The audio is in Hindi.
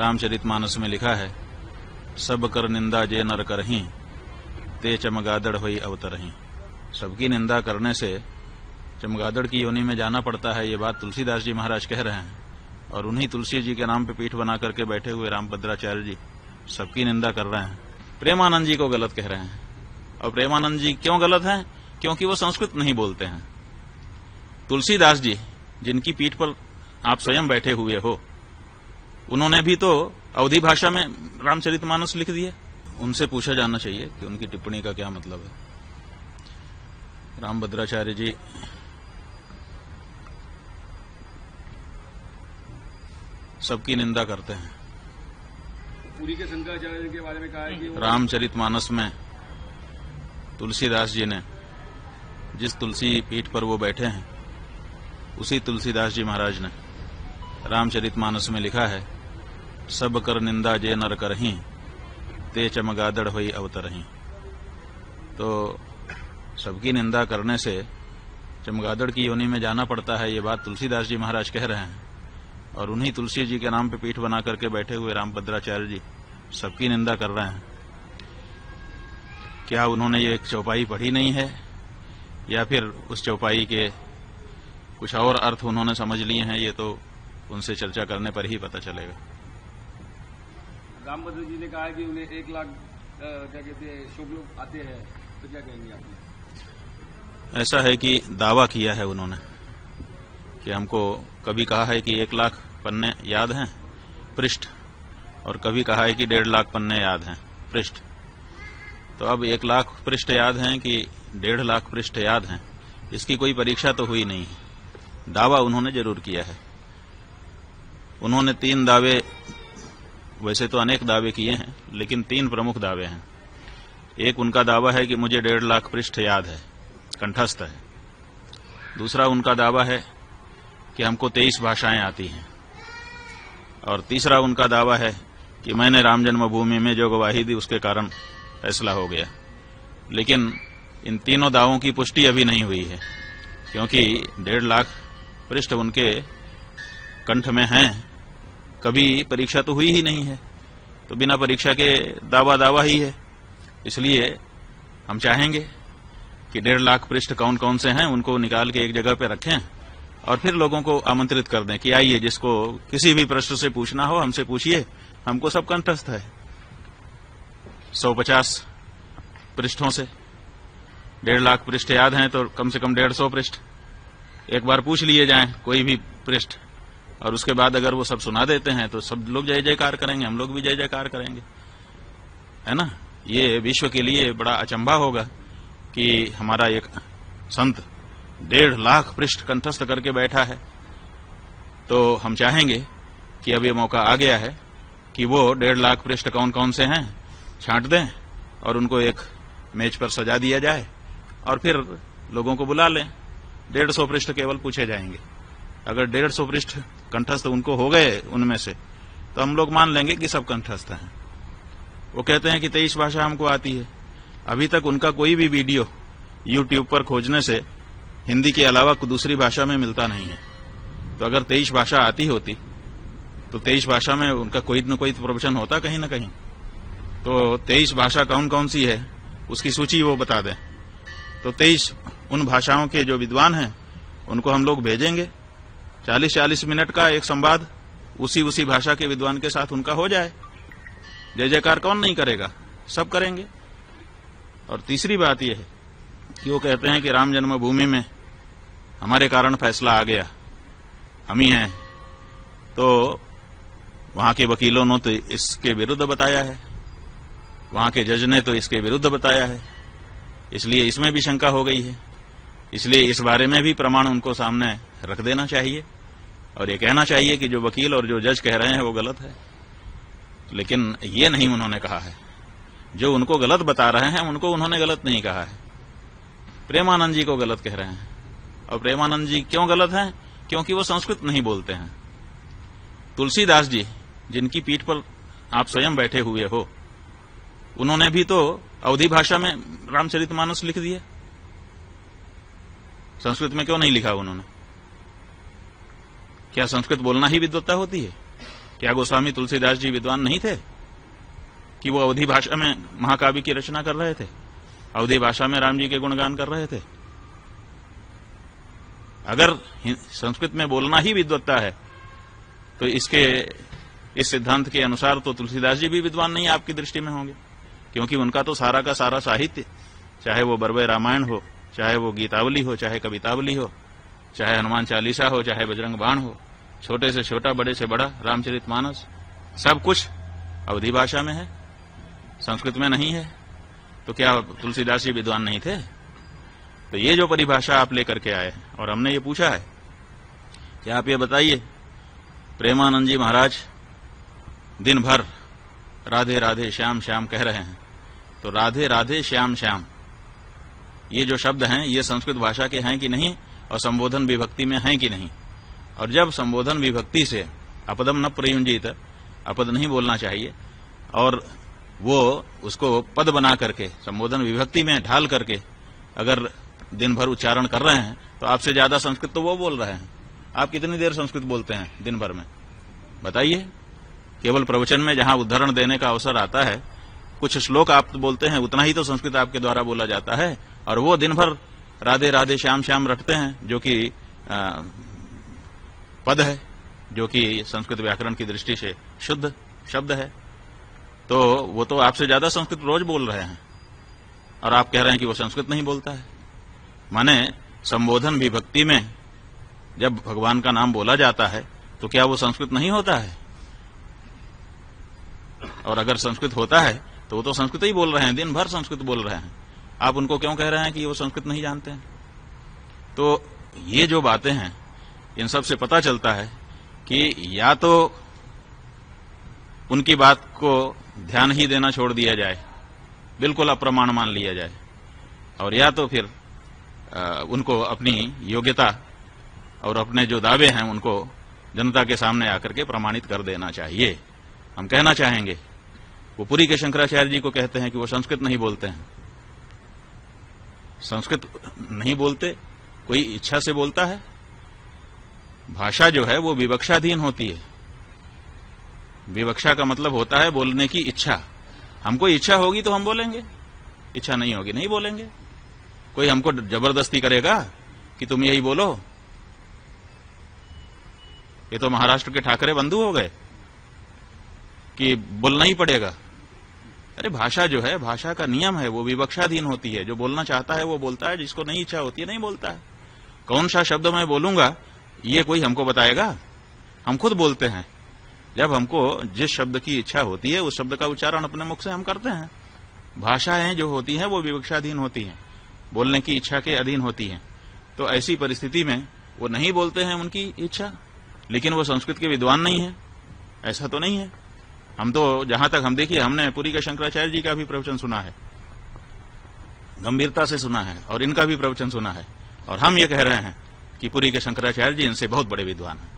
रामचरितमानस में लिखा है, सब कर निंदा जे नर करहीं, ते चमगादड़ होई अवतरहीं। सबकी निंदा करने से चमगादड़ की योनि में जाना पड़ता है, ये बात तुलसीदास जी महाराज कह रहे हैं। और उन्हीं तुलसी जी के नाम पे पीठ बना करके बैठे हुए रामभद्राचार्य जी सबकी निंदा कर रहे हैं, प्रेमानंद जी को गलत कह रहे हैं। और प्रेमानंद जी क्यों गलत हैं? क्योंकि वो संस्कृत नहीं बोलते हैं। तुलसीदास जी जिनकी पीठ पर आप स्वयं बैठे हुए हो, उन्होंने भी तो अवधी भाषा में रामचरितमानस लिख दिए। उनसे पूछा जाना चाहिए कि उनकी टिप्पणी का क्या मतलब है। रामभद्राचार्य जी सबकी निंदा करते हैं। पूरी के शंकराचार्य के बारे में कहा है कि रामचरितमानस में तुलसीदास जी ने जिस तुलसी पीठ पर वो बैठे हैं, उसी तुलसीदास जी महाराज ने रामचरितमानस में लिखा है, सब कर निंदा जे नर करहीं, ते चमगादड़ होई अवतरहीं। तो सबकी निंदा करने से चमगादड़ की योनि में जाना पड़ता है, ये बात तुलसीदास जी महाराज कह रहे हैं। और उन्हीं तुलसी जी के नाम पे पीठ बना करके बैठे हुए रामभद्राचार्य जी सबकी निंदा कर रहे हैं। क्या उन्होंने ये एक चौपाई पढ़ी नहीं है, या फिर उस चौपाई के कुछ और अर्थ उन्होंने समझ लिए हैं? ये तो उनसे चर्चा करने पर ही पता चलेगा। रामभद्र जी ने कहा है कि उन्हें 1 लाख क्या कहते हैं शुभ लोग आते हैं, तो क्या कहेंगे आप? ऐसा है कि दावा किया है उन्होंने कि हमको कभी कहा है कि 1 लाख पन्ने याद हैं पृष्ठ, और कभी कहा है कि 1.5 लाख पन्ने याद हैं पृष्ठ। तो अब 1 लाख पृष्ठ याद हैं कि 1.5 लाख पृष्ठ याद हैं, इसकी कोई परीक्षा तो हुई नहीं है। दावा उन्होंने जरूर किया है। उन्होंने 3 दावे, वैसे तो अनेक दावे किए हैं, लेकिन 3 प्रमुख दावे हैं। एक उनका दावा है कि मुझे 1.5 लाख पृष्ठ याद है, कंठस्थ है। दूसरा उनका दावा है कि हमको 23 भाषाएं आती हैं। और तीसरा उनका दावा है कि मैंने राम जन्मभूमि में जो गवाही दी उसके कारण फैसला हो गया। लेकिन इन तीनों दावों की पुष्टि अभी नहीं हुई है, क्योंकि 1.5 लाख पृष्ठ उनके कंठ में हैं, कभी परीक्षा तो हुई ही नहीं है। तो बिना परीक्षा के दावा ही है। इसलिए हम चाहेंगे कि 1.5 लाख पृष्ठ कौन कौन से हैं उनको निकाल के एक जगह पे रखें, और फिर लोगों को आमंत्रित कर दें कि आइए, जिसको किसी भी प्रश्न से पूछना हो हमसे पूछिए, हमको सब कंठस्थ है। 150 पृष्ठों से 1.5 लाख पृष्ठ याद हैं, तो कम से कम 150 पृष्ठ एक बार पूछ लिए जाएं, कोई भी पृष्ठ, और उसके बाद अगर वो सब सुना देते हैं तो सब लोग जय जयकार करेंगे, हम लोग भी जय जयकार करेंगे, है ना। ये विश्व के लिए बड़ा अचंभा होगा कि हमारा एक संत 1.5 लाख पृष्ठ कंठस्थ करके बैठा है। तो हम चाहेंगे कि अब ये मौका आ गया है कि वो 1.5 लाख पृष्ठ कौन कौन से हैं छांट दें, और उनको एक मेज पर सजा दिया जाए, और फिर लोगों को बुला लें। 150 पृष्ठ केवल पूछे जाएंगे। अगर 150 पृष्ठ कंठस्थ उनको हो गए उनमें से, तो हम लोग मान लेंगे कि सब कंठस्थ हैं। वो कहते हैं कि 23 भाषा हमको आती है। अभी तक उनका कोई भी वीडियो YouTube पर खोजने से हिंदी के अलावा दूसरी भाषा में मिलता नहीं है। तो अगर 23 भाषा आती होती तो 23 भाषा में उनका कोई न कोई प्रवचन होता कहीं न कहीं। तो 23 भाषा कौन कौन सी है उसकी सूची वो बता दें। तो 23 उन भाषाओं के जो विद्वान हैं उनको हम लोग भेजेंगे। 40-40 मिनट का एक संवाद उसी भाषा के विद्वान के साथ उनका हो जाए। जय जयकार कौन नहीं करेगा, सब करेंगे। और तीसरी बात यह है कि वो कहते हैं कि राम जन्मभूमि में हमारे कारण फैसला आ गया, हम ही हैं। तो वहां के वकीलों ने तो इसके विरुद्ध बताया है, वहां के जज ने तो इसके विरुद्ध बताया है, इसलिए इसमें भी शंका हो गई है। इसलिए इस बारे में भी प्रमाण उनको सामने रख देना चाहिए, और ये कहना चाहिए कि जो वकील और जो जज कह रहे हैं वो गलत है। लेकिन ये नहीं उन्होंने कहा है। जो उनको गलत बता रहे हैं उनको उन्होंने गलत नहीं कहा है, प्रेमानंद जी को गलत कह रहे हैं। और प्रेमानंद जी क्यों गलत हैं? क्योंकि वो संस्कृत नहीं बोलते हैं। तुलसीदास जी जिनकी पीठ पर आप स्वयं बैठे हुए हो, उन्होंने भी तो अवधी भाषा में रामचरितमानस लिख दिए। संस्कृत में क्यों नहीं लिखा उन्होंने? क्या संस्कृत बोलना ही विद्वत्ता होती है? क्या गोस्वामी तुलसीदास जी विद्वान नहीं थे कि वो अवधी भाषा में महाकाव्य की रचना कर रहे थे, अवधी भाषा में राम जी के गुणगान कर रहे थे? अगर संस्कृत में बोलना ही विद्वत्ता है तो इस सिद्धांत के अनुसार तो तुलसीदास जी भी विद्वान नहीं आपकी दृष्टि में होंगे, क्योंकि उनका तो सारा का सारा साहित्य, चाहे वो बरवे रामायण हो, चाहे वो गीतावली हो, चाहे कवितावली हो, चाहे हनुमान चालीसा हो, चाहे बजरंग बाण हो, छोटे से छोटा बड़े से बड़ा रामचरितमानस, सब कुछ अवधी भाषा में है, संस्कृत में नहीं है। तो क्या तुलसीदास जी विद्वान नहीं थे? तो ये जो परिभाषा आप लेकर के आए और हमने ये पूछा है कि आप ये बताइए, प्रेमानंद जी महाराज दिन भर राधे राधे श्याम श्याम कह रहे हैं, तो राधे राधे श्याम श्याम ये जो शब्द हैं ये संस्कृत भाषा के हैं कि नहीं, और संबोधन विभक्ति में हैं कि नहीं? और जब संबोधन विभक्ति से अपदम न प्रयुंजित, अपद नहीं बोलना चाहिए, और वो उसको पद बना करके संबोधन विभक्ति में ढाल करके अगर दिन भर उच्चारण कर रहे हैं तो आपसे ज्यादा संस्कृत तो वो बोल रहे हैं। आप कितनी देर संस्कृत बोलते हैं दिन भर में? बताइए। केवल प्रवचन में जहां उदाहरण देने का अवसर आता है, कुछ श्लोक आप बोलते हैं, उतना ही तो संस्कृत आपके द्वारा बोला जाता है, और वो दिन भर राधे राधे श्याम श्याम रटते हैं, जो कि पद है, जो कि संस्कृत व्याकरण की दृष्टि से शुद्ध शब्द है। तो वो तो आपसे ज्यादा संस्कृत रोज बोल रहे हैं, और आप कह रहे हैं कि वो संस्कृत नहीं बोलता है। माने संबोधन विभक्ति में जब भगवान का नाम बोला जाता है तो क्या वो संस्कृत नहीं होता है? और अगर संस्कृत होता है तो वो तो संस्कृत ही बोल रहे हैं, दिन भर संस्कृत बोल रहे हैं। आप उनको क्यों कह रहे हैं कि वो संस्कृत नहीं जानते हैं? तो ये जो बातें हैं, इन सब से पता चलता है कि या तो उनकी बात को ध्यान ही देना छोड़ दिया जाए, बिल्कुल अप्रमाण मान लिया जाए, और या तो फिर उनको अपनी योग्यता और अपने जो दावे हैं उनको जनता के सामने आकर के प्रमाणित कर देना चाहिए। हम कहना चाहेंगे, वो पुरी के शंकराचार्य जी को कहते हैं कि वो संस्कृत नहीं बोलते हैं। संस्कृत नहीं बोलते, कोई इच्छा से बोलता है? भाषा जो है वो विवक्षाधीन होती है। विवक्षा का मतलब होता है बोलने की इच्छा। हमको इच्छा होगी तो हम बोलेंगे, इच्छा नहीं होगी नहीं बोलेंगे। कोई हमको जबरदस्ती करेगा कि तुम यही बोलो? ये तो महाराष्ट्र के ठाकरे बंधु हो गए कि बोलना ही पड़ेगा। अरे भाषा जो है, भाषा का नियम है, वो विवक्षाधीन होती है। जो बोलना चाहता है वो बोलता है, जिसको नहीं इच्छा होती है नहीं बोलता है। कौन सा शब्द मैं बोलूंगा ये कोई हमको बताएगा? हम खुद बोलते हैं। जब हमको जिस शब्द की इच्छा होती है उस शब्द का उच्चारण अपने मुख से हम करते हैं। भाषाएं जो होती हैं वो विवक्षाधीन होती हैं, बोलने की इच्छा के अधीन होती हैं। तो ऐसी परिस्थिति में वो नहीं बोलते हैं उनकी इच्छा, लेकिन वो संस्कृत के विद्वान नहीं है, ऐसा तो नहीं है। हम तो जहां तक हम देखिए, हमने पुरी के शंकराचार्य जी का भी प्रवचन सुना है, गंभीरता से सुना है, और इनका भी प्रवचन सुना है, और हम ये कह रहे हैं कि पुरी के शंकराचार्य जी इनसे बहुत बड़े विद्वान हैं।